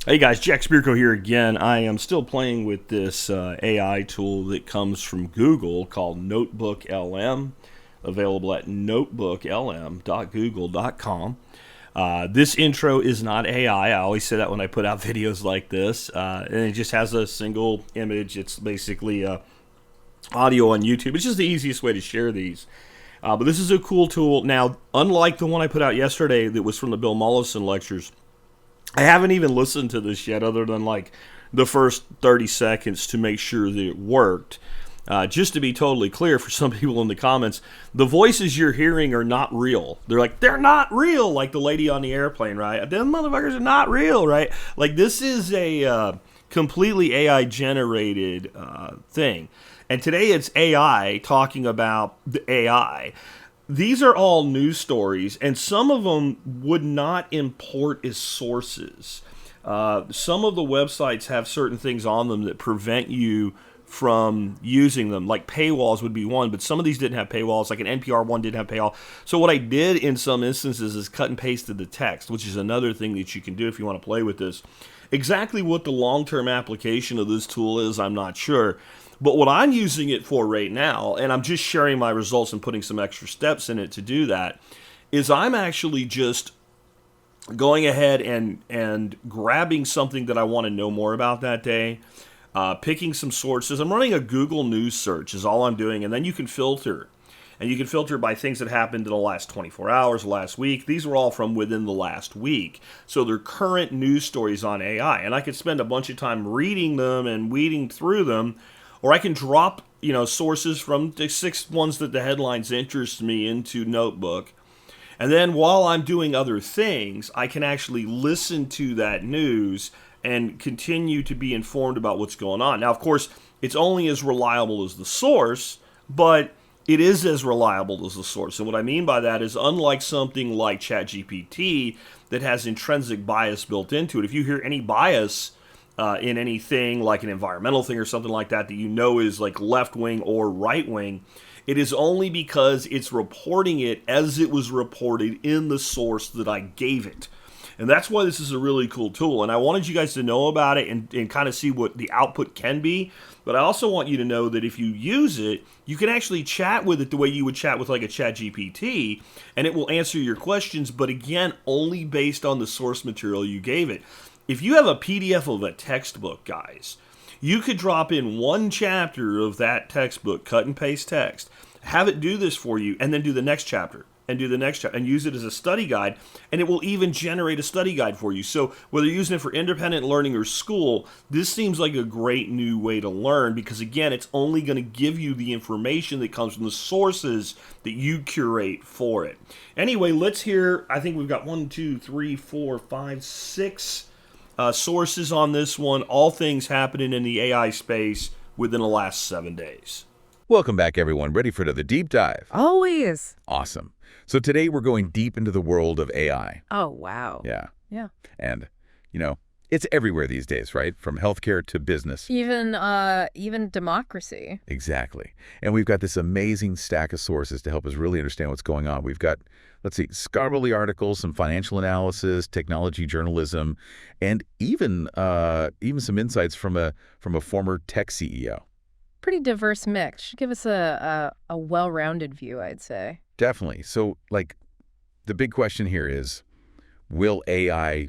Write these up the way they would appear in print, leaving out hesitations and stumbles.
Hey guys, Jack Spirko here again. I am still playing with this AI tool that comes from Google called NotebookLM, available at notebooklm.google.com. This intro is not AI. I always say that when I put out videos like this. And it just has a single image. It's basically audio on YouTube. It's just the easiest way to share these. But this is a cool tool. Now, unlike the one I put out yesterday that was from the Bill Mollison lectures, I haven't even listened to this yet other than like the first 30 seconds to make sure that it worked. Just to be totally clear for some people in the comments, the voices you're hearing are not real. They're not real, like the lady on the airplane, right? Them motherfuckers are not real, right? Like this is a completely AI generated thing. And today it's AI talking about the AI. These are all news stories, and some of them would not import as sources. Some of the websites have certain things on them that prevent you from using them, like paywalls would be one, but some of these didn't have paywalls, like an NPR one didn't have paywall. So what I did in some instances is cut and pasted the text, which is another thing that you can do if you want to play with this. Exactly what the long-term application of this tool is, I'm not sure. But what I'm using it for right now, and I'm just sharing my results and putting some extra steps in it to do that, is I'm actually just going ahead and grabbing something that I want to know more about that day, picking some sources. I'm running a Google News search is all I'm doing, and then you can filter. And you can filter by things that happened in the last 24 hours, last week. These were all from within the last week. So they're current news stories on AI. And I could spend a bunch of time reading them and weeding through them. Or I can drop, sources from the 6 ones that the headlines interest me into Notebook. And then while I'm doing other things, I can actually listen to that news and continue to be informed about what's going on. Now, of course, it's only as reliable as the source, but it is as reliable as the source. And what I mean by that is unlike something like ChatGPT that has intrinsic bias built into it, if you hear any bias in anything like an environmental thing or something like that you know is like left-wing or right-wing, it is only because it's reporting it as it was reported in the source that I gave it. And that's why this is a really cool tool. And I wanted you guys to know about it and kind of see what the output can be. But I also want you to know that if you use it, you can actually chat with it the way you would chat with like a ChatGPT, and it will answer your questions, but again, only based on the source material you gave it. If you have a PDF of a textbook, guys, you could drop in one chapter of that textbook, cut and paste text, have it do this for you, and then do the next chapter, and do the next chapter, and use it as a study guide, and it will even generate a study guide for you. So whether you're using it for independent learning or school, this seems like a great new way to learn because, again, it's only going to give you the information that comes from the sources that you curate for it. Anyway, let's hear, I think we've got 6 sources on this one, all things happening in the AI space within the last 7 days. Welcome back, everyone. Ready for another deep dive? Always. Awesome. So today we're going deep into the world of AI. Oh, wow. Yeah. Yeah. And, it's everywhere these days, right? From healthcare to business. Even democracy. Exactly. And we've got this amazing stack of sources to help us really understand what's going on. We've got, scholarly articles, some financial analysis, technology journalism, and even some insights from a former tech CEO. Pretty diverse mix. Should give us a well-rounded view, I'd say. Definitely. So, the big question here is, will AI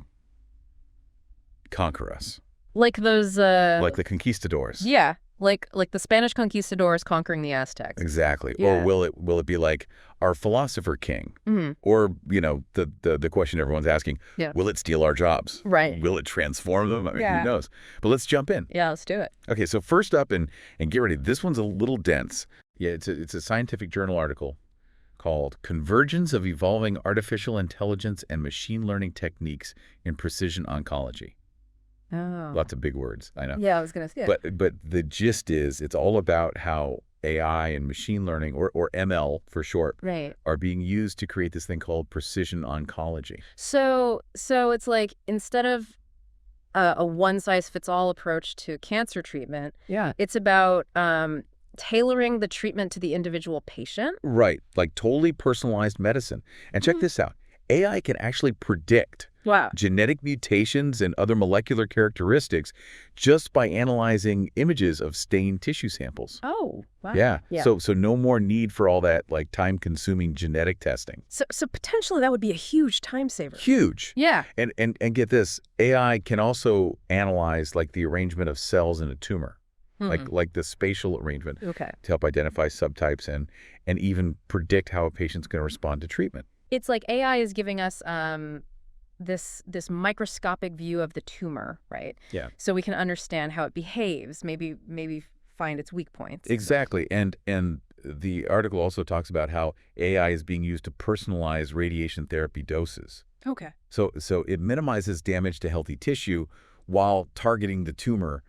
conquer us? Like those... like the conquistadors. Yeah. Like the Spanish conquistadors conquering the Aztecs. Exactly. Yeah. Or will it be like our philosopher king? Mm-hmm. Or, the question everyone's asking, yeah. Will it steal our jobs? Right. Will it transform them? I mean, Yeah. who knows? But let's jump in. Yeah, let's do it. Okay, so first up, and get ready, this one's a little dense. Yeah, it's a scientific journal article called Convergence of Evolving Artificial Intelligence and Machine Learning Techniques in Precision Oncology. Oh. Lots of big words, I know. Yeah, I was going to say it. But the gist is it's all about how AI and machine learning, or ML for short, right, are being used to create this thing called precision oncology. So it's like instead of a one-size-fits-all approach to cancer treatment, Yeah. it's about tailoring the treatment to the individual patient. Right, like totally personalized medicine. And check this out. AI can actually predict Wow. genetic mutations and other molecular characteristics just by analyzing images of stained tissue samples. Oh, wow. Yeah. Yeah. So no more need for all that like time-consuming genetic testing. So potentially that would be a huge time saver. Huge. Yeah. And get this, AI can also analyze like the arrangement of cells in a tumor, like the spatial arrangement Okay. to help identify subtypes and even predict how a patient's going to respond to treatment. It's like AI is giving us this microscopic view of the tumor, right? Yeah. So we can understand how it behaves, maybe find its weak points. Exactly. And the article also talks about how AI is being used to personalize radiation therapy doses. Okay. So it minimizes damage to healthy tissue while targeting the tumor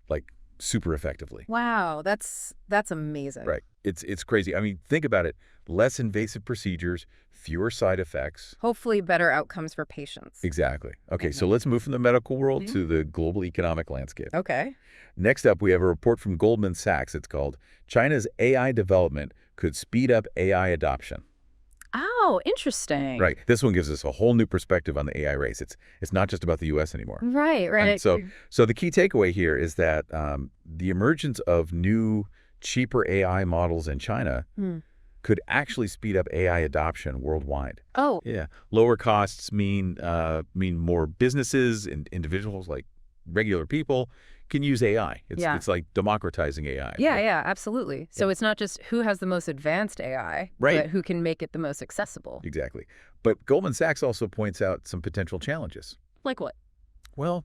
like super effectively. Wow, that's amazing. Right. It's crazy. I mean, think about it. Less invasive procedures, fewer side effects. Hopefully better outcomes for patients. Exactly. Okay, so let's move from the medical world to the global economic landscape. Okay. Next up, we have a report from Goldman Sachs. It's called China's AI Development Could Speed Up AI Adoption. Oh, interesting. Right. This one gives us a whole new perspective on the AI race. It's not just about the U.S. anymore. Right. And so the key takeaway here is that the emergence of new, cheaper AI models in China could actually speed up AI adoption worldwide. Oh. Yeah. Lower costs mean more businesses and individuals like regular people can use AI. It's like democratizing AI. Yeah, absolutely. So it's not just who has the most advanced AI, Right. but who can make it the most accessible. Exactly. But Goldman Sachs also points out some potential challenges. Like what? Well,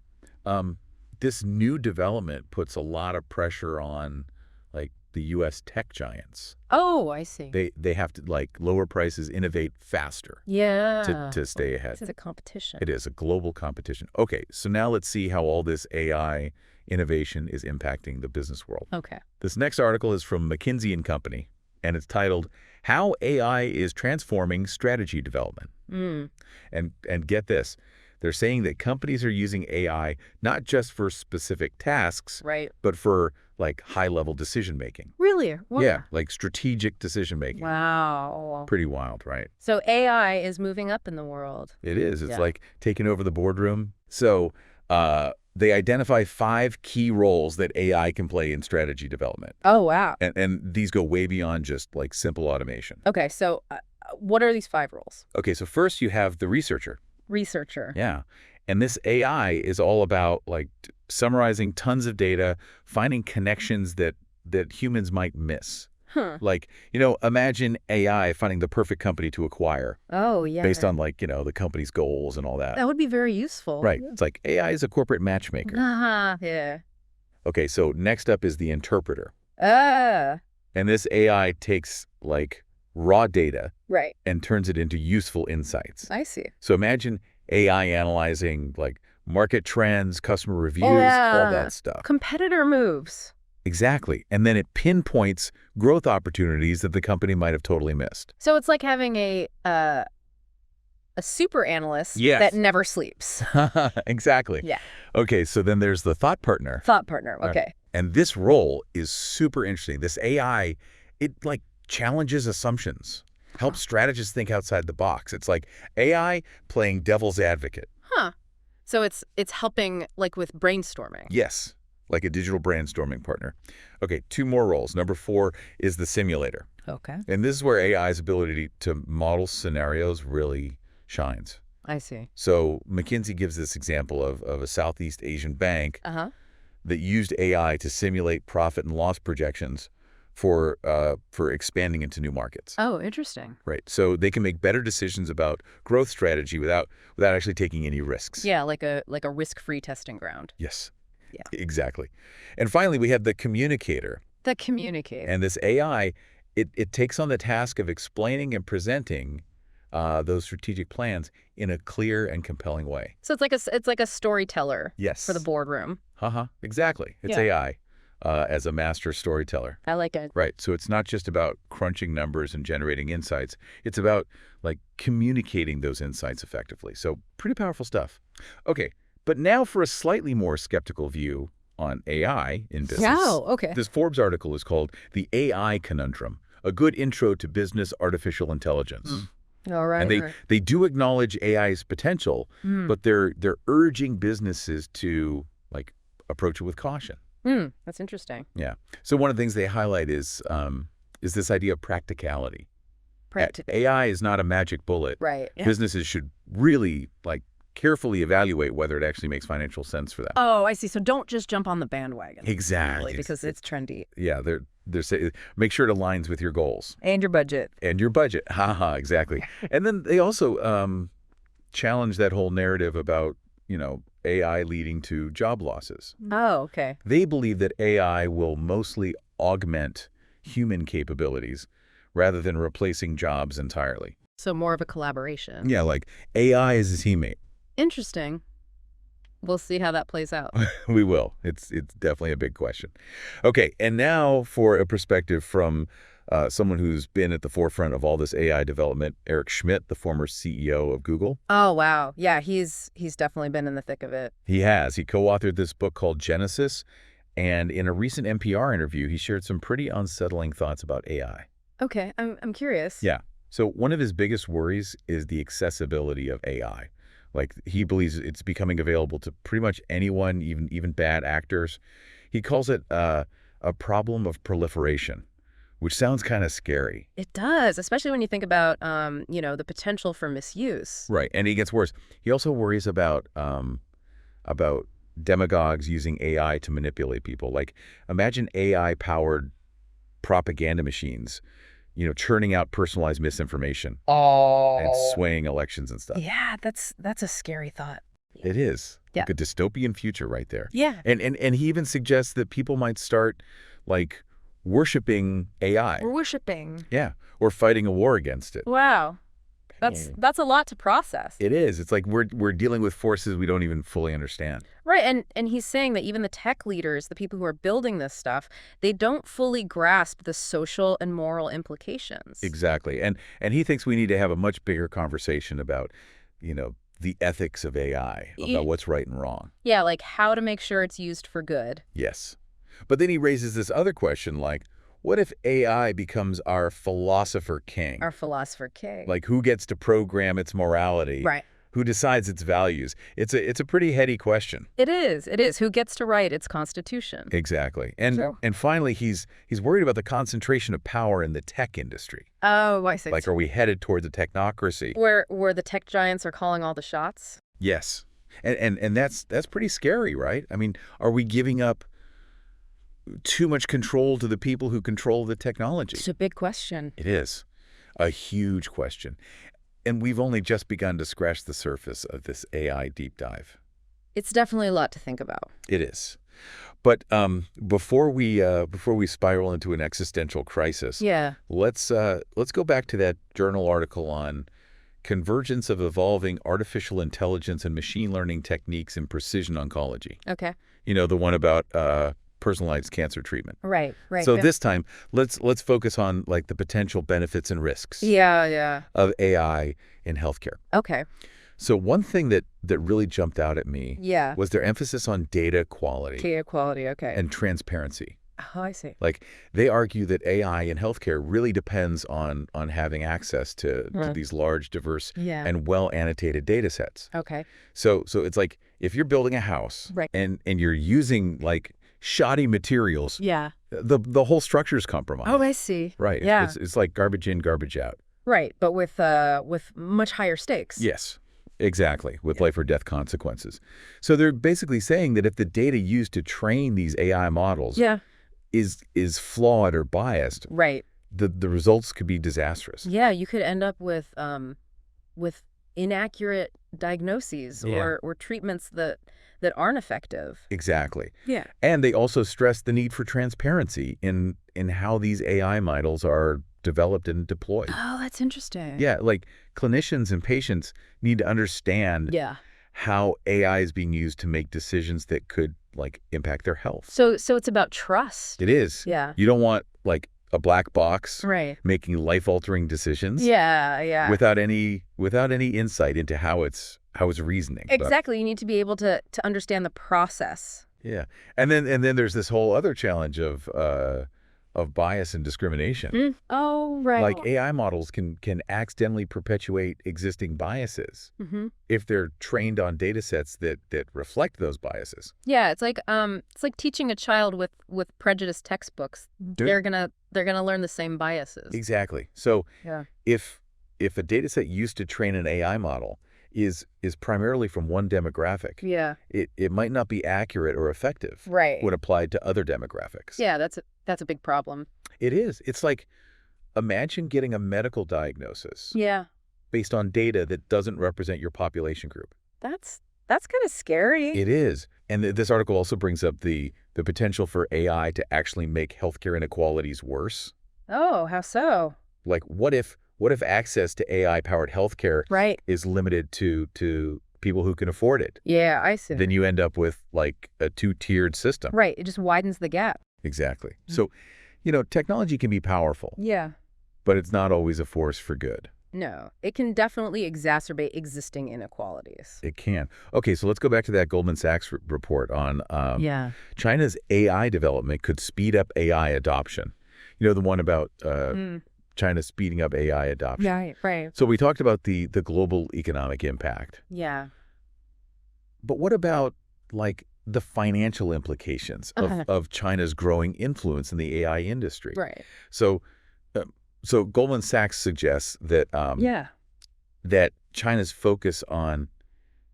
this new development puts a lot of pressure on like the U.S. tech giants. Oh, I see. They have to like lower prices, innovate faster Yeah. to stay ahead. It's a competition. It is a global competition. Okay, so now let's see how all this AI innovation is impacting the business world. Okay. This next article is from McKinsey & Company, and it's titled, How AI is Transforming Strategy Development. And get this, they're saying that companies are using AI not just for specific tasks, Right. but for like high-level decision-making. Really? Wow. Yeah, like strategic decision-making. Wow. Pretty wild, right? So AI is moving up in the world. It is. It's Yeah. like taking over the boardroom. So they identify 5 key roles that AI can play in strategy development. Oh, wow. And these go way beyond just like simple automation. Okay, so what are these 5 roles? Okay, so first you have the researcher. Researcher. Yeah. And this AI is all about like summarizing tons of data, finding connections that humans might miss. Huh. Like, imagine AI finding the perfect company to acquire Oh, yeah. based on like, the company's goals and all that. That would be very useful. Right. It's like AI is a corporate matchmaker. Yeah. Okay, so next up is the interpreter. Ah. And this AI takes like raw data Right. and turns it into useful insights. I see. So imagine AI analyzing like market trends, customer reviews, yeah. all that stuff. Competitor moves. Exactly. And then it pinpoints growth opportunities that the company might have totally missed. So it's like having a super analyst Yes. that never sleeps. Exactly. Yeah. Okay, so then there's the thought partner. Thought partner. Okay. And this role is super interesting. This AI, it like challenges assumptions, helps strategists think outside the box. It's like AI playing devil's advocate. Huh. So it's helping like with brainstorming. Yes, like a digital brainstorming partner. Okay, 2 more roles. Number 4 is the simulator. Okay. And this is where AI's ability to model scenarios really shines. I see. So McKinsey gives this example of a Southeast Asian bank that used AI to simulate profit and loss projections for expanding into new markets. Oh, interesting. Right. So they can make better decisions about growth strategy without actually taking any risks. Yeah, like a risk-free testing ground. Yes. Yeah. Exactly. And finally, we have the communicator. The communicate. And this AI, it takes on the task of explaining and presenting those strategic plans in a clear and compelling way. So it's like a storyteller. Yes. For the boardroom. Exactly. It's Yeah. AI as a master storyteller. I like it. Right. So it's not just about crunching numbers and generating insights. It's about like communicating those insights effectively. So pretty powerful stuff. Okay. But now for a slightly more skeptical view on AI in business. Oh, okay. This Forbes article is called The AI Conundrum, a good intro to business artificial intelligence. All right. And they do acknowledge AI's potential, but they're urging businesses to like approach it with caution. That's interesting. Yeah. So one of the things they highlight is this idea of practicality. AI is not a magic bullet. Right. Yeah. Businesses should really like carefully evaluate whether it actually makes financial sense for them. Oh, I see. So don't just jump on the bandwagon. Exactly. Because it's trendy. Yeah, they're saying make sure it aligns with your goals. And your budget. And your budget. Haha, exactly. And then they also challenge that whole narrative about, AI leading to job losses. Oh, okay. They believe that AI will mostly augment human capabilities rather than replacing jobs entirely. So more of a collaboration. Yeah, like AI is a teammate. Interesting. We'll see how that plays out. We will. It's definitely a big question. Okay, and now for a perspective from someone who's been at the forefront of all this AI development, Eric Schmidt, the former CEO of Google. Oh, wow. Yeah, he's definitely been in the thick of it. He has. He co-authored this book called Genesis, and in a recent NPR interview, he shared some pretty unsettling thoughts about AI. Okay, I'm curious. Yeah. So one of his biggest worries is the accessibility of AI. Like, he believes it's becoming available to pretty much anyone, even bad actors. He calls it a problem of proliferation, which sounds kind of scary. It does, especially when you think about, the potential for misuse. Right, and he gets worse. He also worries about demagogues using AI to manipulate people. Like, imagine AI-powered propaganda machines, churning out personalized misinformation and swaying elections and stuff. Yeah, that's a scary thought. It is. Yeah. Like a dystopian future right there. Yeah. And he even suggests that people might start, like, worshiping AI. We're worshiping. Yeah, or fighting a war against it. Wow. That's a lot to process. It is. It's like we're dealing with forces we don't even fully understand. Right, and he's saying that even the tech leaders, the people who are building this stuff, they don't fully grasp the social and moral implications. Exactly. And he thinks we need to have a much bigger conversation about, the ethics of AI, about what's right and wrong. Yeah, like how to make sure it's used for good. Yes. But then he raises this other question, like, what if AI becomes our philosopher king? Our philosopher king. Like, who gets to program its morality? Right. Who decides its values? It's a pretty heady question. It is. It is. Who gets to write its constitution? Exactly. And finally, he's worried about the concentration of power in the tech industry. Oh, I see. Like, are we headed towards a technocracy? Where the tech giants are calling all the shots? Yes. And that's pretty scary, right? I mean, are we giving up too much control to the people who control the technology? It's a big question. It is. A huge question. And we've only just begun to scratch the surface of this AI deep dive. It's definitely a lot to think about. It is. But before we spiral into an existential crisis, let's go back to that journal article on convergence of evolving artificial intelligence and machine learning techniques in precision oncology. Okay. The one about personalized cancer treatment. Right. So this time, let's focus on like the potential benefits and risks. Yeah. Of AI in healthcare. Okay. So one thing that really jumped out at me was their emphasis on data quality. Data quality, okay. And transparency. Oh, I see. Like, they argue that AI in healthcare really depends on having access to these large, diverse, and well-annotated data sets. Okay. So it's like if you're building a house and you're using like shoddy materials, the whole structure is compromised. Oh, I see. Right. Yeah. It's like garbage in, garbage out. Right, but with much higher stakes. Yes. Exactly, with life or death consequences. So they're basically saying that if the data used to train these AI models is flawed or biased, the results could be disastrous. Yeah, you could end up with inaccurate diagnoses or treatments that aren't effective. Exactly. Yeah. And they also stress the need for transparency in how these AI models are developed and deployed. Oh, that's interesting. Yeah, like clinicians and patients need to understand how AI is being used to make decisions that could like impact their health. So it's about trust. It is. Yeah. You don't want like a black box making life-altering decisions. Yeah. Without any insight into how it's reasoning. Exactly. You need to be able to understand the process. Yeah. And then there's this whole other challenge of of bias and discrimination. Oh, right. Like AI models can accidentally perpetuate existing biases if they're trained on data sets that reflect those biases. Yeah, it's like teaching a child with prejudiced textbooks. They're gonna learn the same biases. Exactly. So Yeah. if a data set used to train an AI model is primarily from one demographic, Yeah. it might not be accurate or effective Right. when applied to other demographics. Yeah, that's a big problem. It is. It's like, imagine getting a medical diagnosis Yeah. based on data that doesn't represent your population group. That's kind of scary. It is. And this article also brings up the potential for AI to actually make healthcare inequalities worse. Oh, how so? Like, what if access to AI-powered healthcare Right. is limited to people who can afford it? Yeah, I see. Then you end up with like a two-tiered system. Right. It just widens the gap. Exactly. So, technology can be powerful, Yeah. but it's not always a force for good. No, it can definitely exacerbate existing inequalities. It can. Okay, so let's go back to that Goldman Sachs report on Yeah. China's AI development could speed up AI adoption. The one about China speeding up AI adoption. Right, right. So we talked about the global economic impact. Yeah. But what about like the financial implications of China's growing influence in the AI industry? Right. So Goldman Sachs suggests that that China's focus on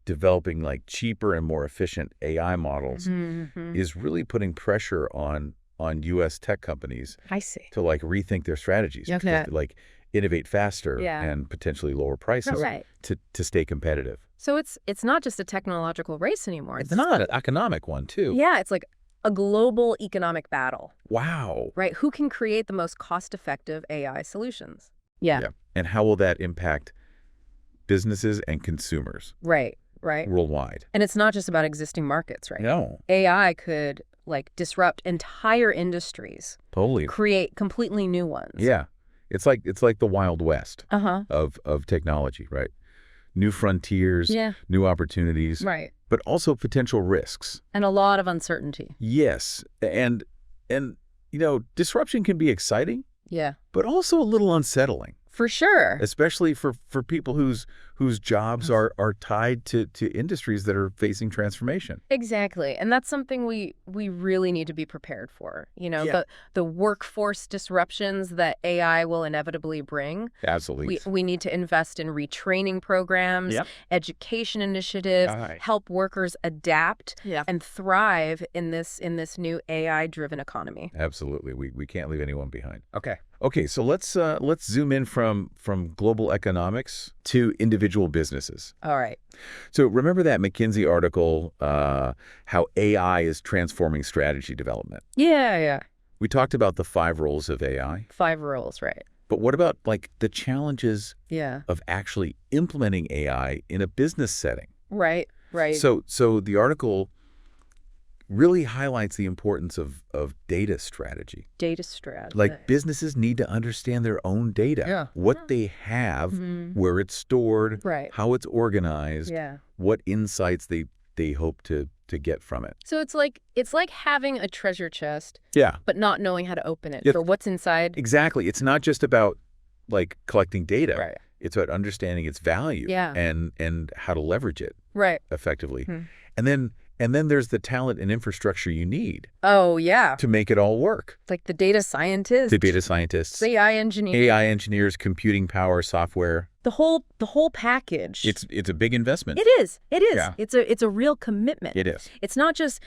developing like cheaper and more efficient AI models is really putting pressure on U.S. tech companies I see. to like rethink their strategies, Okay. to like innovate faster Yeah. and potentially lower prices Right. to stay competitive. So it's not just a technological race anymore. It's not an economic one too. Yeah, it's like a global economic battle, Wow. right? Who can create the most cost-effective AI solutions? Yeah. And how will that impact businesses and consumers Right, right. worldwide? And it's not just about existing markets, right? No. AI could like disrupt entire industries, Totally. create completely new ones. Yeah. It's like the Wild West Uh-huh. of technology, right? New frontiers, Yeah. new opportunities, Right. but also potential risks. And a lot of uncertainty. Yes. And disruption can be exciting, Yeah. but also a little unsettling, For sure. especially for people whose jobs are tied to industries that are facing transformation. Exactly. And that's something we really need to be prepared for. Yeah. The workforce disruptions that AI will inevitably bring. Absolutely. We need to invest in retraining programs, Yep. education initiatives, All right. help workers adapt Yeah. and thrive in this new AI-driven economy. Absolutely. We can't leave anyone behind. Okay, so let's zoom in from global economics to individual businesses. All right. So remember that McKinsey article, how AI is transforming strategy development? Yeah. We talked about the 5 roles of AI, 5 roles, right? but what about like the challenges Yeah. of actually implementing AI in a business setting? Right. So the article really highlights the importance of data strategy. Data strategy. Like businesses need to understand their own data, what they have, where it's stored, Right. how it's organized, Yeah. what insights they hope to get from it. So it's like having a treasure chest, Yeah, but not knowing how to open it Yeah. for what's inside. exactly. It's not just about like collecting data. Right. It's about understanding its value Yeah. and how to leverage it Right. effectively. And then there's the talent and infrastructure you need Oh, yeah. to make it all work. It's like the data scientists, The data scientists, AI engineers, AI engineers, computing power, software. the whole package. It's a big investment. It is. Yeah. It's a real commitment. It is. It's not just,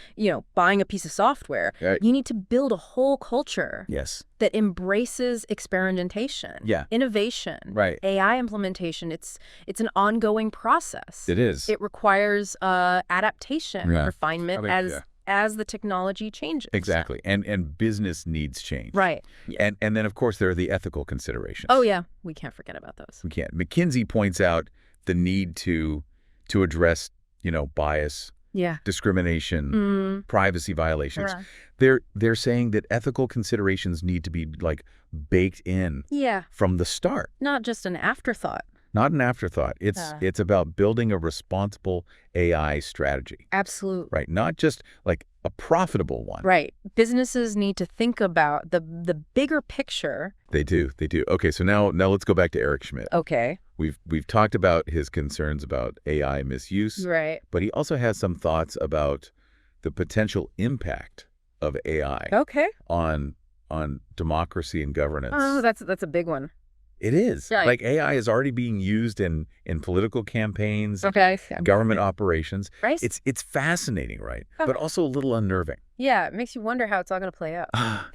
buying a piece of software. Right. You need to build a whole culture Yes. that embraces experimentation, Yeah. innovation, Right. AI implementation. It's an ongoing process. It is. It requires adaptation, Yeah. refinement as the technology changes. Exactly. And business needs change. Right. And then, of course, there are the ethical considerations. Oh, yeah. We can't forget about those. We can't. McKinsey points out the need to address, bias, Yeah. discrimination, privacy violations. Right. They're saying that ethical considerations need to be like baked in Yeah. from the start. Not just an afterthought. Not an afterthought. It's about building a responsible AI strategy, Absolutely. right? Not just like a profitable one. Right. Businesses need to think about the bigger picture. They do. They do. Okay, so now let's go back to Eric Schmidt. Okay. We've talked about his concerns about AI misuse, Right. but he also has some thoughts about the potential impact of AI Okay. on democracy and governance. Oh, that's a big one. It is. Right. Like AI is already being used in political campaigns, Okay. government operations. Right. It's fascinating, right? Oh. But also a little unnerving. Yeah, it makes you wonder how it's all going to play out.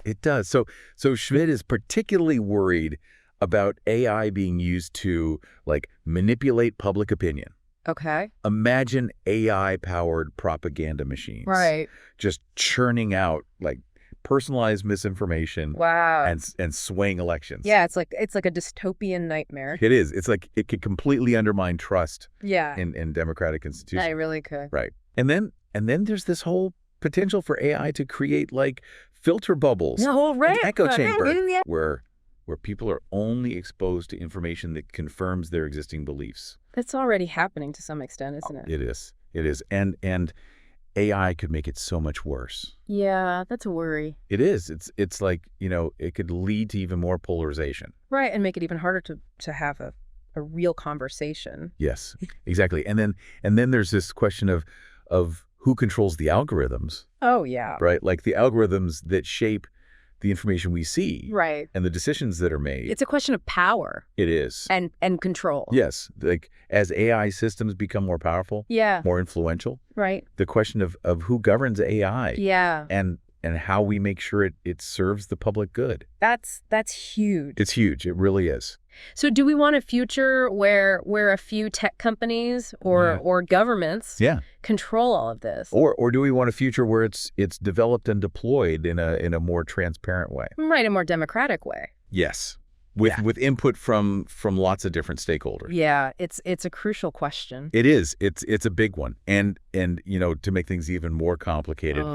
It does. So Schmidt is particularly worried about AI being used to like manipulate public opinion. Okay. Imagine AI-powered propaganda machines. Right. Just churning out like personalized misinformation Wow. and swaying elections. Yeah, it's like a dystopian nightmare. It is. It's like it could completely undermine trust Yeah. in democratic institutions. I really could. Right. And then there's this whole potential for AI to create like filter bubbles, No, right. an echo chamber Yeah. where people are only exposed to information that confirms their existing beliefs. It's already happening to some extent, isn't it? It is. It is. And AI could make it so much worse. Yeah, that's a worry. It is. It's like, it could lead to even more polarization. Right, and make it even harder to have a real conversation. Yes, exactly. And then there's this question of who controls the algorithms, Oh, yeah. right? Like the algorithms that shape the information we see Right. and the decisions that are made. It's a question of power It is. and control. Yes. Like as AI systems become more powerful, Yeah, more influential, right. the question of who governs AI Yeah. and how we make sure it serves the public good. That's huge. It's huge. It really is. So do we want a future where a few tech companies or governments Yeah. control all of this? Or do we want a future where it's developed and deployed in a more transparent way? Right, a more democratic way. Yes. With input from lots of different stakeholders. Yeah, it's a crucial question. It is. It's a big one. And to make things even more complicated,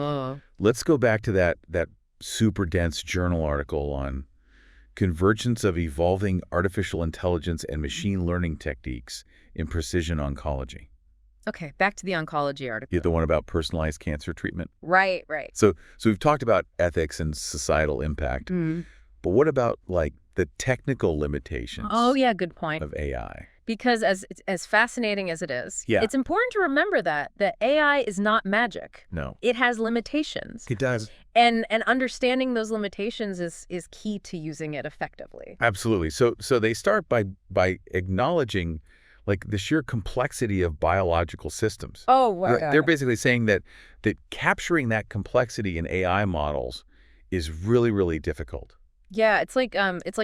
let's go back to that super dense journal article on convergence of evolving artificial intelligence and machine learning techniques in precision oncology. Okay, back to the oncology article. The one about personalized cancer treatment. Right. So we've talked about ethics and societal impact, Mm. but what about like the technical limitations Oh, yeah, good point. of AI? Because as fascinating as it is, Yeah. it's important to remember that AI is not magic. No. It has limitations. It does. And understanding those limitations is key to using it effectively. Absolutely. So they start by acknowledging like the sheer complexity of biological systems. Oh, wow. They're basically saying that capturing that complexity in AI models is really, really difficult. Yeah, it's like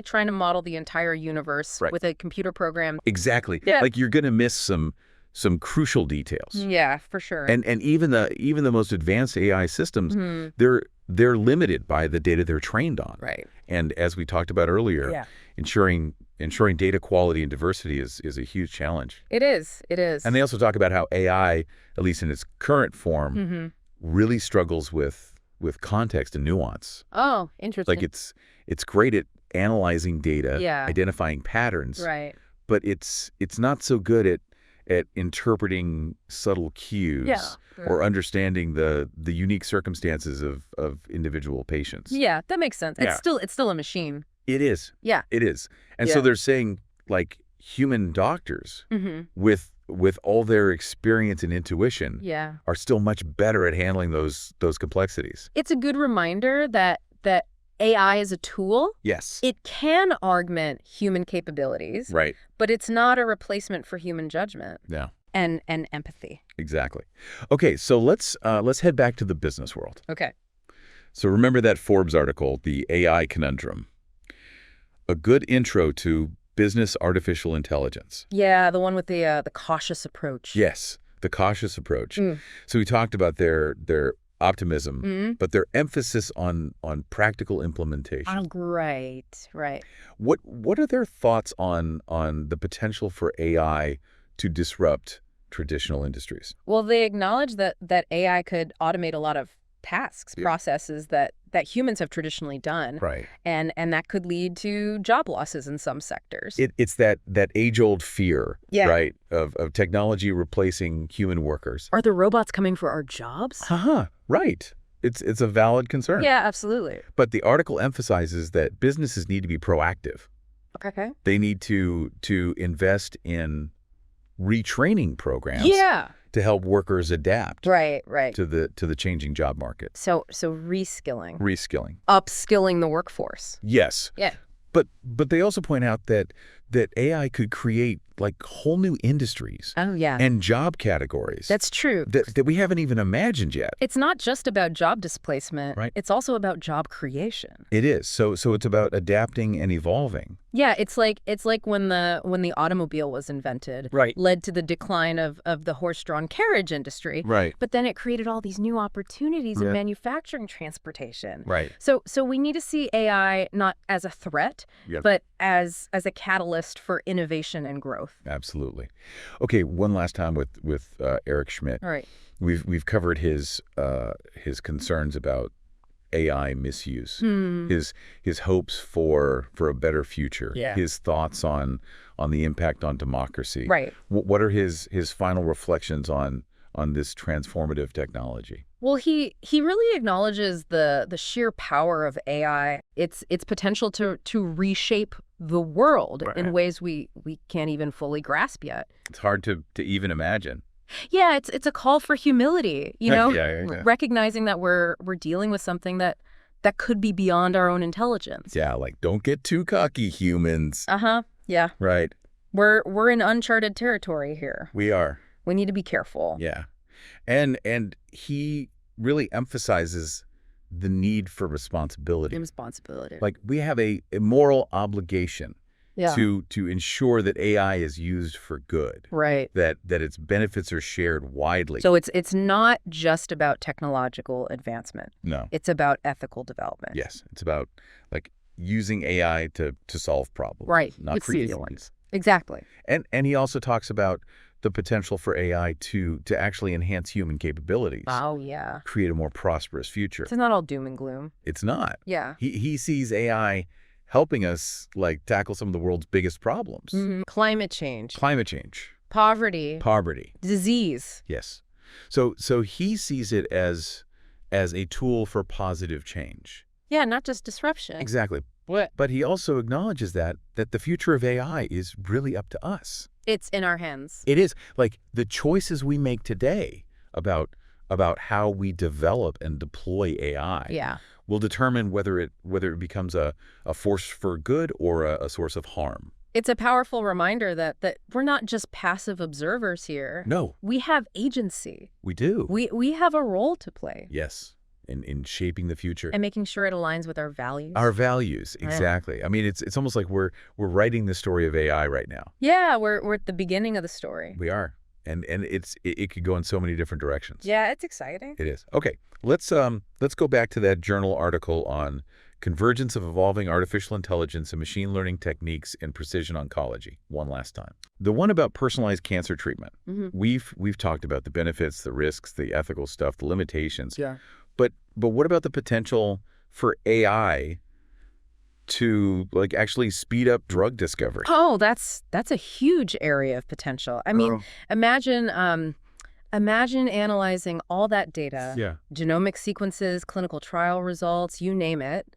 trying to model the entire universe Right. with a computer program. Exactly. Yeah. Like you're going to miss some crucial details. Yeah, for sure. And even the most advanced AI systems, Mhm. they're limited by the data they're trained on. Right. And as we talked about earlier, Yeah. ensuring data quality and diversity is a huge challenge. It is. And they also talk about how AI, at least in its current form, Mm-hmm. really struggles with context and nuance. Oh, interesting. Like it's great at analyzing data, Yeah. identifying patterns, Right. but it's not so good at interpreting subtle cues or understanding the unique circumstances of individual patients. Yeah, that makes sense. Yeah. It's still a machine. It is. Yeah. It is. And Yeah. so they're saying like human doctors Mm-hmm. with all their experience and intuition Yeah. are still much better at handling those complexities. It's a good reminder that AI is a tool. Yes. It can augment human capabilities, Right. but it's not a replacement for human judgment Yeah. and empathy. Exactly. Okay, so let's head back to the business world. Okay. So remember that Forbes article, The AI Conundrum. A good intro to business artificial intelligence. Yeah, the one with the cautious approach. Yes, the cautious approach. Mm. So we talked about their optimism, Mhm. but their emphasis on practical implementation. Oh, right. What are their thoughts on the potential for AI to disrupt traditional industries? Well, they acknowledge that AI could automate a lot of tasks, Yeah. processes that that humans have traditionally done. Right. And that could lead to job losses in some sectors. It's that age-old fear, Yeah. right, of technology replacing human workers. Are the robots coming for our jobs? Right. It's a valid concern. Yeah, absolutely. But the article emphasizes that businesses need to be proactive. Okay. They need to invest in retraining programs Yeah. to help workers adapt Right. to the changing job market. So reskilling. Reskilling. Upskilling the workforce. Yes. Yeah. But they also point out that AI could create like whole new industries Oh, yeah. and job categories That's true. that we haven't even imagined yet. It's not just about job displacement. Right. It's also about job creation. It is. So it's about adapting and evolving. Yeah, it's like when the automobile was invented, Right. led to the decline of the horse-drawn carriage industry. Right. But then it created all these new opportunities in Yeah. manufacturing transportation. Right. So we need to see AI not as a threat, Yep. but as a catalyst for innovation and growth. Absolutely. Okay, one last time with Eric Schmidt. All right. We've covered his concerns about AI misuse, his hopes for a better future, Yeah. his thoughts on the impact on democracy. Right. What are his final reflections on this transformative technology? Well, he really acknowledges the sheer power of AI, its potential to reshape the world in ways we can't even fully grasp yet. It's hard to even imagine. Yeah, it's a call for humility, you know, Yeah. recognizing that we're dealing with something that could be beyond our own intelligence. Yeah, like don't get too cocky, humans. Yeah. Right. We're in uncharted territory here. We are. We need to be careful. Yeah. And he really emphasizes the need for responsibility. Responsibility. Like we have a moral obligation to ensure that AI is used for good. Right. That its benefits are shared widely. So it's not just about technological advancement. No. It's about ethical development. Yes. It's about like using AI to solve problems. Right. Not It's for easy. feelings. Exactly. And he also talks about the potential for AI to actually enhance human capabilities. Oh, yeah. Create a more prosperous future. It's not all doom and gloom. It's not. Yeah. He sees AI helping us like tackle some of the world's biggest problems. Climate change. Climate change. Poverty. Disease. Yes. So he sees it as a tool for positive change. Yeah, not just disruption. Exactly. What? But he also acknowledges that the future of AI is really up to us. It's in our hands. It is. Like the choices we make today about how we develop and deploy AI will determine whether it becomes a force for good or a source of harm. It's a powerful reminder that we're not just passive observers here. No. We have agency. We do. We have a role to play. Yes. In shaping the future. And making sure it aligns with our values. Our values, exactly. I mean, it's almost like we're writing the story of AI right now. Yeah, we're at the beginning of the story. We are. And it could go in so many different directions. Yeah, it's exciting. It is. Okay. Let's go back to that journal article on convergence of evolving artificial intelligence and machine learning techniques in precision oncology one last time. The one about personalized cancer treatment. We've talked about the benefits, the risks, the ethical stuff, the limitations. Yeah. But what about the potential for AI to like actually speed up drug discovery? Oh, that's a huge area of potential. I mean, imagine analyzing all that data, genomic sequences, clinical trial results, you name it,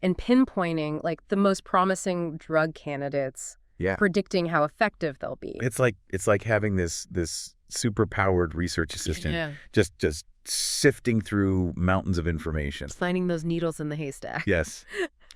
and pinpointing like the most promising drug candidates, predicting how effective they'll be. It's like having this super powered research assistant just sifting through mountains of information. Finding those needles in the haystack. Yes.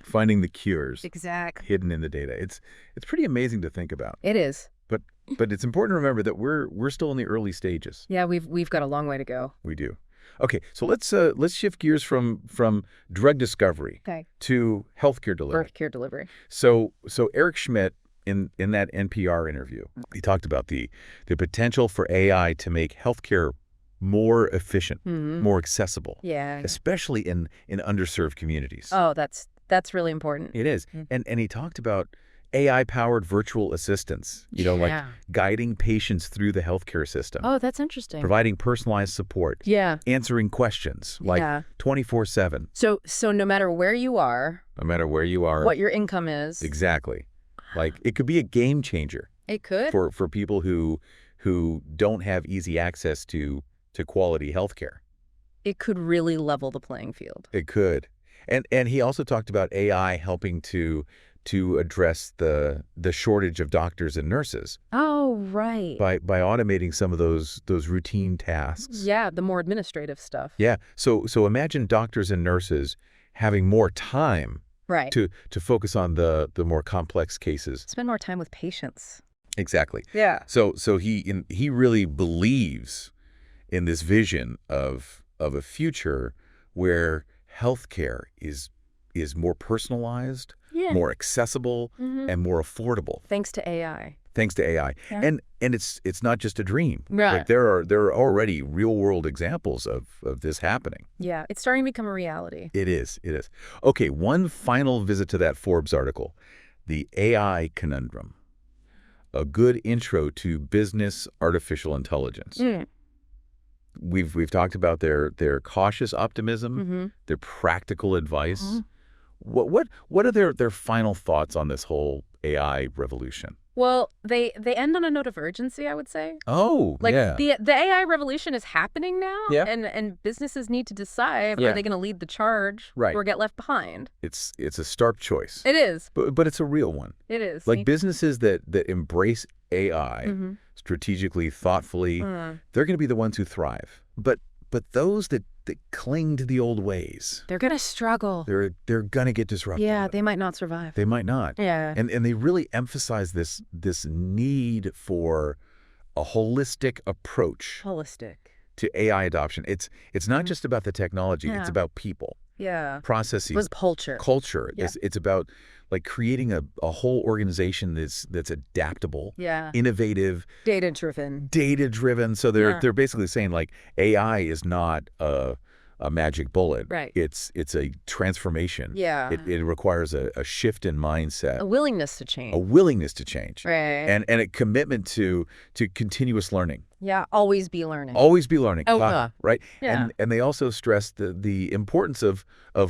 Finding the cures. Exactly. Hidden in the data. It's pretty amazing to think about. It is. But it's important to remember that we're still in the early stages. Yeah, we've got a long way to go. We do. Okay, so let's shift gears from drug discovery to healthcare delivery. Healthcare delivery. So Eric Schmidt in that NPR interview, he talked about the potential for AI to make healthcare more efficient, more accessible. Yeah. Especially in underserved communities. Oh, that's really important. It is. And he talked about AI-powered virtual assistants, like guiding patients through the healthcare system. Oh, that's interesting. Providing personalized support. Yeah. Answering questions like 24/7. So no matter where you are. No matter where you are. What your income is. Exactly. Like, it could be a game changer. It could. For people who don't have easy access to quality healthcare. It could really level the playing field. It could. And he also talked about AI helping to address the shortage of doctors and nurses. Oh, right. By automating some of those routine tasks. Yeah, the more administrative stuff. Yeah. So imagine doctors and nurses having more time to focus on the more complex cases. Spend more time with patients. Exactly. Yeah. So he really believes in this vision of a future where healthcare is more personalized, more accessible, and more affordable. Thanks to AI. Thanks to AI. Yeah. And it's not just a dream. Right. Like, there are already real-world examples of this happening. Yeah, it's starting to become a reality. It is. It is. Okay, one final visit to that Forbes article, the AI conundrum. A good intro to business artificial intelligence. We've talked about their cautious optimism, their practical advice. What are their final thoughts on this whole AI revolution? Well, they end on a note of urgency, I would say. Oh, like, yeah. The AI revolution is happening now, and businesses need to decide, are they going to lead the charge or get left behind? It's a stark choice. It is. But it's a real one. It is. Like, businesses that embrace AI strategically, thoughtfully, they're going to be the ones who thrive. But those that cling to the old ways, they're going to struggle. They're going to get disrupted. Yeah, they might not survive. They might not. Yeah. And they really emphasize this need for a holistic approach. To AI adoption. It's not just about the technology, it's about people. Yeah. Processes. It was culture. Culture. Yeah. It's about, like, creating a whole organization that's adaptable, innovative, data-driven. So they're basically saying, like, AI is not a magic bullet. Right. It's a transformation. Yeah. It requires a shift in mindset. A willingness to change. Right. And a commitment to continuous learning. Yeah, always be learning. Always be learning. Oh, right? Yeah. And they also stress the importance of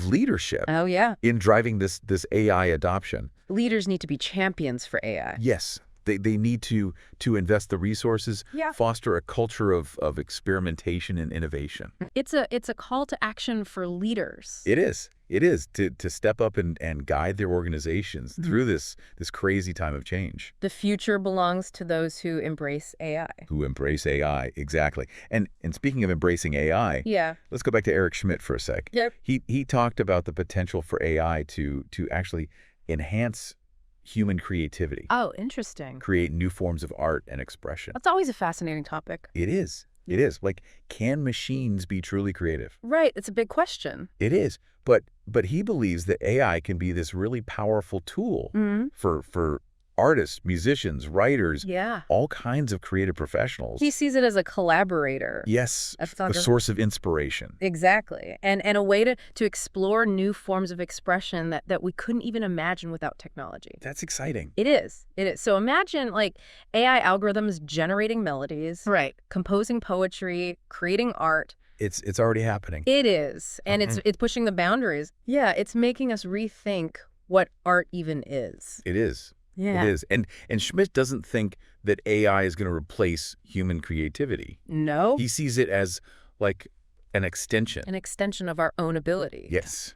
leadership. Oh, yeah. In driving this AI adoption. Leaders need to be champions for AI. Yes. They need to invest the resources, foster a culture of experimentation and innovation. It's a call to action for leaders. It is. It is to step up and guide their organizations through this crazy time of change. The future belongs to those who embrace AI. Who embrace AI, exactly. And speaking of embracing AI, let's go back to Eric Schmidt for a sec. Yep. He talked about the potential for AI to actually enhance human creativity. Oh, interesting. Create new forms of art and expression. That's always a fascinating topic. It is. It is. Like, can machines be truly creative? Right. It's a big question. It is. But he believes that AI can be this really powerful tool for artists, musicians, writers, all kinds of creative professionals. He sees it as a collaborator. Yes, a source of inspiration. Exactly. And a way to explore new forms of expression that we couldn't even imagine without technology. That's exciting. It is. It is. So imagine, like, AI algorithms generating melodies, composing poetry, creating art. It's already happening. It is. And it's pushing the boundaries. Yeah, it's making us rethink what art even is. It is. Yeah. It is. And Schmidt doesn't think that AI is going to replace human creativity. No. He sees it as, like, an extension. An extension of our own ability. Yes.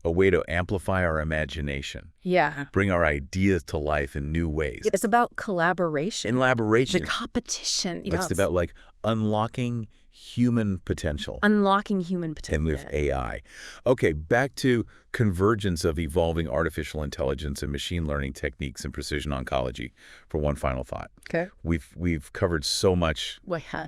A way to amplify our imagination. Yeah. Bring our ideas to life in new ways. It's about collaboration. Collaboration. The competition. It's about, like, unlocking human potential. Unlocking human potential. And with AI. Okay, back to convergence of evolving artificial intelligence and machine learning techniques in precision oncology for one final thought. Okay. We've covered so much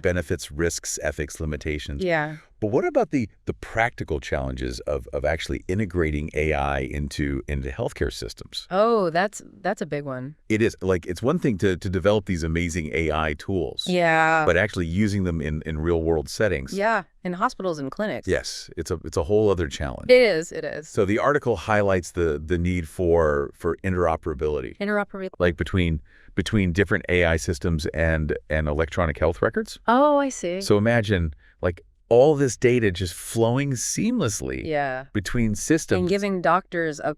benefits, risks, ethics, limitations. Yeah. But what about the practical challenges of actually integrating AI into healthcare systems? Oh, that's a big one. It is. Like, it's one thing to develop these amazing AI tools. Yeah. But actually using them in real-world settings. Yeah. in hospitals and clinics. Yes, it's a whole other challenge. It is. It is. So the article highlights the need for interoperability. Interoperability. Like between different AI systems and electronic health records. Oh, I see. So imagine like all this data just flowing seamlessly between systems. And giving doctors a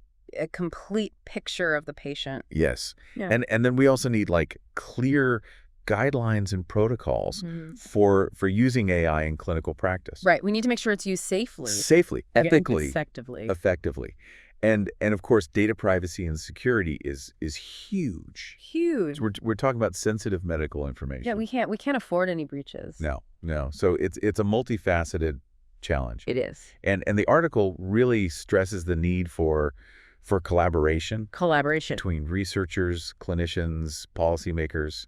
complete picture of the patient. Yes. Yeah. And then we also need like clear guidelines and protocols for using AI in clinical practice. Right. We need to make sure it's used safely. Safely, ethically, effectively. And of course, data privacy and security is huge. Huge. So we're talking about sensitive medical information. Yeah, we can't afford any breaches. No. So it's a multifaceted challenge. It is. And the article really stresses the need for collaboration. Between researchers, clinicians, policymakers,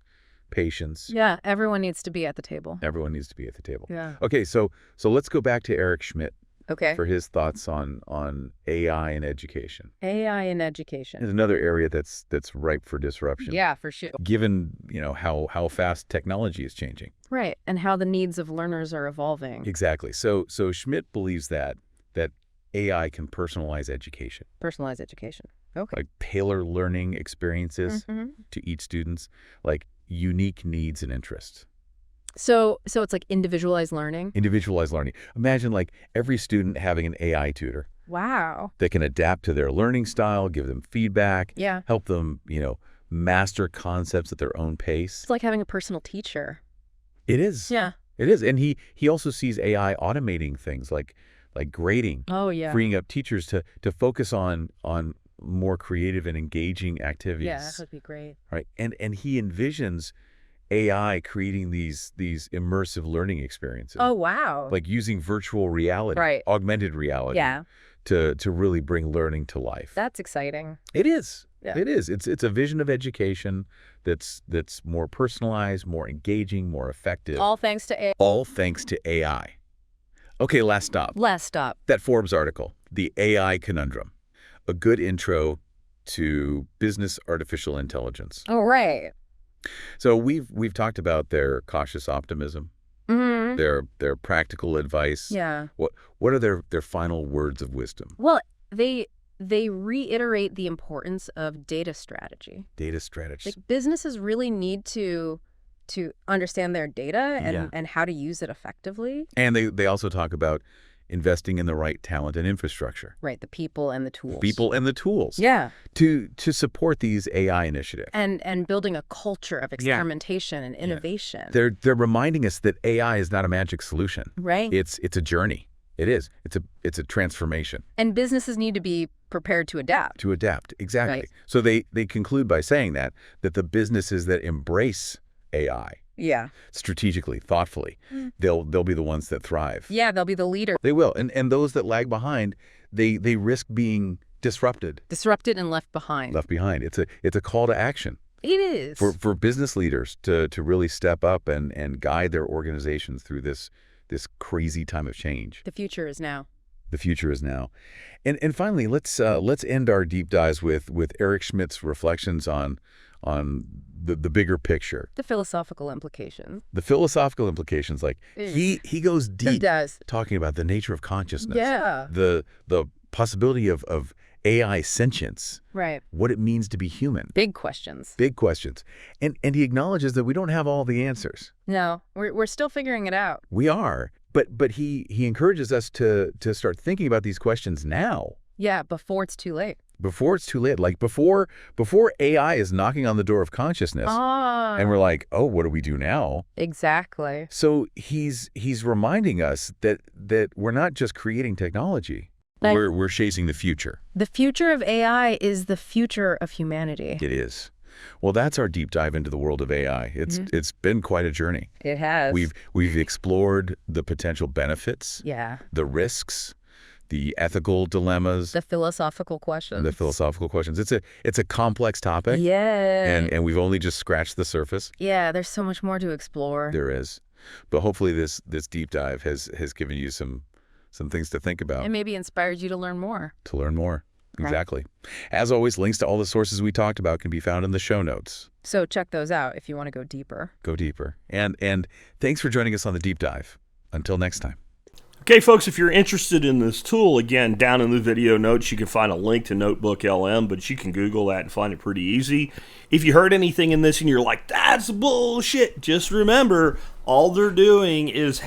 patients. Yeah, everyone needs to be at the table. Everyone needs to be at the table. Yeah. Okay, so let's go back to Eric Schmidt. Okay. For his thoughts on AI in education. AI in education. Is another area that's ripe for disruption. Yeah, for sure. Given, how fast technology is changing. Right, and how the needs of learners are evolving. Exactly. So Schmidt believes that AI can personalize education. Personalize education. Okay. Like tailor learning experiences to each student's like unique needs and interests. So it's like individualized learning? Individualized learning. Imagine like every student having an AI tutor. Wow. That can adapt to their learning style, give them feedback, yeah, help them, master concepts at their own pace. It's like having a personal teacher. It is. Yeah. It is. And he also sees AI automating things like grading. Oh, yeah. Freeing up teachers to focus on more creative and engaging activities. Yeah, that would be great. Right. And he envisions AI creating these immersive learning experiences. Oh, wow. Like using virtual reality, right, augmented reality, yeah, to really bring learning to life. That's exciting. It is. Yeah. It is. It's a vision of education that's more personalized, more engaging, more effective. All thanks to AI. All thanks to AI. Okay, last stop. That Forbes article, The AI Conundrum, a good intro to business artificial intelligence. Oh, right. So we've talked about their cautious optimism, their practical advice. Yeah. What are their final words of wisdom? Well, they reiterate the importance of data strategy. Data strategy. Like businesses really need to understand their data and how to use it effectively. And they also talk about investing in the right talent and infrastructure. Right, the people and the tools. People and the tools. Yeah. To support these AI initiatives. And building a culture of experimentation and innovation. Yeah. They're reminding us that AI is not a magic solution. Right. It's a journey. It is. It's a transformation. And businesses need to be prepared to adapt. To adapt, exactly. Right. So they conclude by saying that the businesses that embrace AI strategically, thoughtfully, they'll be the ones that thrive. Yeah, they'll be the leader. They will. And those that lag behind, they risk being disrupted. Disrupted and left behind. Left behind. It's a call to action. It is. For business leaders to really step up and guide their organizations through this crazy time of change. The future is now. The future is now. And finally, let's end our deep dives with Eric Schmidt's reflections on the bigger picture. The philosophical implications. The philosophical implications, like he goes deep. He does. Talking about the nature of consciousness. Yeah. The possibility of AI sentience. Right. What it means to be human. Big questions. Big questions. And he acknowledges that we don't have all the answers. No, we're still figuring it out. We are. But he encourages us to start thinking about these questions now. Yeah, before it's too late. Before it's too late. Like before AI is knocking on the door of consciousness. And we're like, oh, what do we do now? Exactly. So he's reminding us that we're not just creating technology. Like, we're chasing the future. The future of AI is the future of humanity. It is. Well, that's our deep dive into the world of AI. It's been quite a journey. It has. We've explored the potential benefits, the risks, the ethical dilemmas, the philosophical questions. It's a complex topic. Yeah. And we've only just scratched the surface. Yeah, there's so much more to explore. There is. But hopefully this deep dive has given you some things to think about. And maybe inspired you to learn more. To learn more. Exactly. As always, links to all the sources we talked about can be found in the show notes. So check those out if you want to go deeper. Go deeper. And thanks for joining us on the deep dive. Until next time. Okay, folks, if you're interested in this tool, again, down in the video notes, you can find a link to NotebookLM, but you can Google that and find it pretty easy. If you heard anything in this and you're like, that's bullshit, just remember, all they're doing is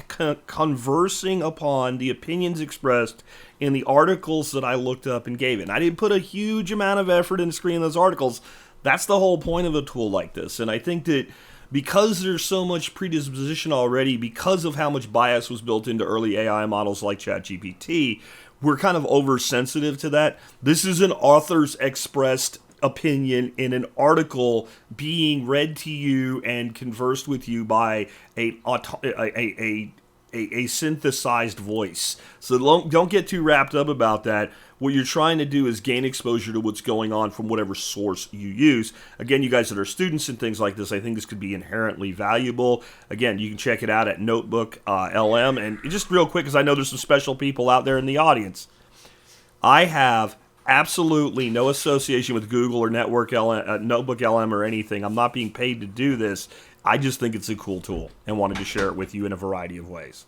conversing upon the opinions expressed in the articles that I looked up and gave it. And I didn't put a huge amount of effort into screening those articles. That's the whole point of a tool like this. And I think that because there's so much predisposition already, because of how much bias was built into early AI models like ChatGPT, we're kind of oversensitive to that. This is an author's expressed opinion in an article being read to you and conversed with you by a synthesized voice. So don't get too wrapped up about that. What you're trying to do is gain exposure to what's going on from whatever source you use. Again, you guys that are students and things like this, I think this could be inherently valuable. Again, you can check it out at NotebookLM. And just real quick, because I know there's some special people out there in the audience, I have absolutely no association with Google or NotebookLM or anything. I'm not being paid to do this. I just think it's a cool tool and wanted to share it with you in a variety of ways.